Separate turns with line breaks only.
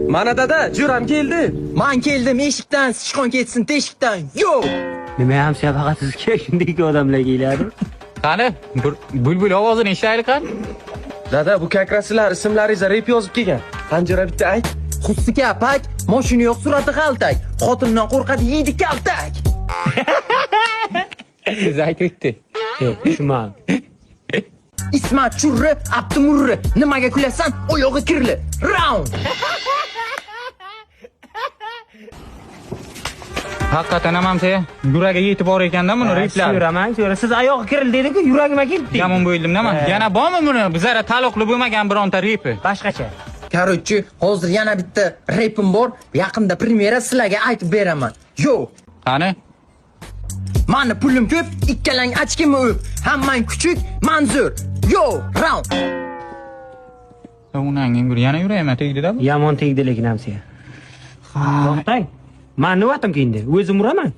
Mana dada, jo'ram keldi.
Men keldim eshikdan, sichqon ketsin teshikdan. Yo'q.
Nima ham faqat sizga shunday odamlar keladi.
Qani, bulbul ovozini eshitaylik qani.
Dada, bu kakrasilar ismlaringizni rep yozib kelgan. Qanjira bitta ayt.
Xussiga pak, mashina yo'q surati qaltak. Xotindan qo'rqadi yeydi kaltak.
Siz aytibdi.
Yo'q, tushunmadim.
Ismat Churri, Abdumurri. Nimaga kulasan? Oyog'i kirli. Round.
Haqiqatan ham sen yuragiga yetib bor ekanda buni replar.
Yuraman, siz oyog'i kirildi dedi-ku, yuragimga ketdi.
Yomon bo'ldimda men. Yana bormi buni? Bizlar taalluqli bo'lmagan bironta repi.
Boshqacha.
Короче, hozir yana bitta repim bor. Yaqinda premyera sizlarga aytib beraman. Yo'q.
Qani?
Mani pulim ko'p, ikkalang achkimi o'p. Hammang kuchuk, manzur. Yo'q, round.
Undan keyin yana yurayman tegdi-da bu.
Yomon tegdi lekin ham sen. To'xtang. Men nima atam keyindi? O'zim uraman.